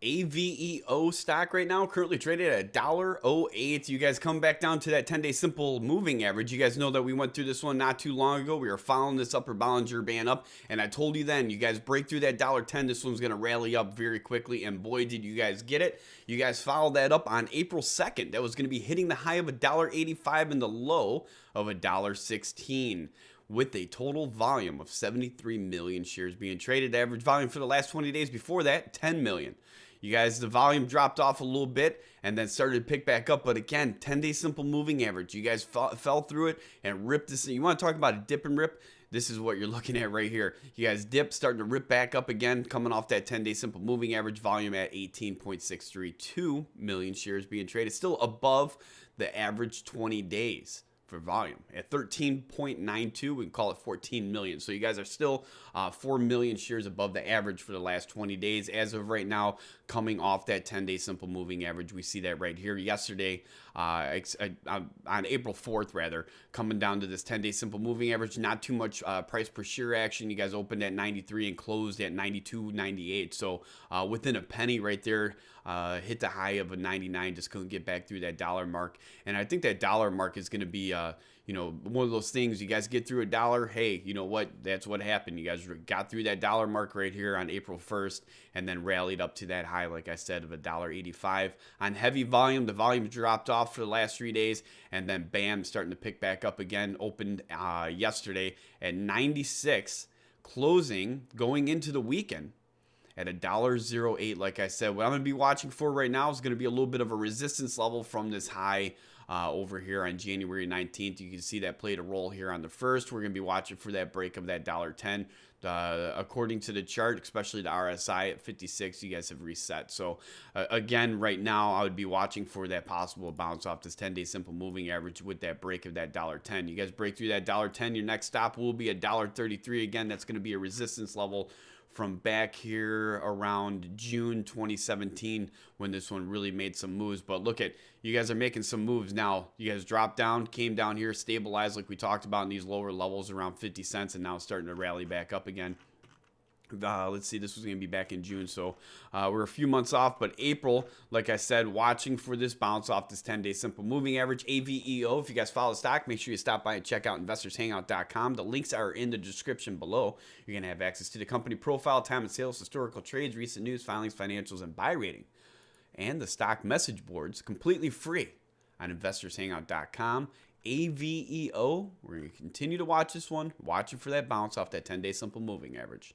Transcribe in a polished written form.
AVEO stock right now, currently traded at $1.08. You guys come back down to that 10-day simple moving average. You guys know that we went through this one not too long ago. We were following this upper Bollinger Band up, and I told you then, you guys break through that $1.10, this one's going to rally up very quickly, and boy, did you guys get it. You guys followed that up on April 2nd. That was going to be hitting the high of $1.85 and the low of $1.16. With a total volume of 73 million shares being traded. Average volume for the last 20 days before that, 10 million. You guys, the volume dropped off a little bit and then started to pick back up. But again, 10-day simple moving average. You guys fell through it and ripped this. You want to talk about a dip and rip? This is what you're looking at right here. You guys dip, starting to rip back up again, coming off that 10-day simple moving average volume at 18.632 million shares being traded. Still above the average 20 days. For volume at 13.92, we can call it 14 million. So you guys are still 4 million shares above the average for the last 20 days as of right now, coming off that 10-day simple moving average. We see that right here yesterday on April 4th, rather, coming down to this 10-day simple moving average. Not too much price per share action. You guys opened at 93 and closed at 92.98. So within a penny right there, hit the high of a 99, just couldn't get back through that dollar mark. And I think that dollar mark is going to be one of those things. You guys get through a dollar, hey, you know what, that's what happened. You guys got through that dollar mark right here on April 1st and then rallied up to that high, like I said, of $1.85 on heavy volume. The volume dropped off for the last 3 days and then bam, starting to pick back up again. Opened yesterday at 96, closing going into the weekend at $1.08. Like I said, what I'm going to be watching for right now is going to be a little bit of a resistance level from this high over here on January 19th. You can see that played a role here on the 1st. We're going to be watching for that break of that $1.10. According to the chart, especially the RSI at 56, you guys have reset. So again, right now, I would be watching for that possible bounce off this 10-day simple moving average with that break of that $1.10. You guys break through that $1.10, your next stop will be $1.33. Again, that's going to be a resistance level from back here around June 2017 when this one really made some moves. But look at, you guys are making some moves now. You guys dropped down, came down here, stabilized like we talked about in these lower levels around 50 cents, and now starting to rally back up again. Let's see, this was going to be back in June, so we're a few months off, but April, like I said, watching for this bounce off this 10-day simple moving average, AVEO. If you guys follow the stock, make sure you stop by and check out investorshangout.com. The links are in the description below. You're going to have access to the company profile, time and sales, historical trades, recent news, filings, financials, and buy rating, and the stock message boards completely free on investorshangout.com. AVEO, we're going to continue to watch this one, watching for that bounce off that 10-day simple moving average.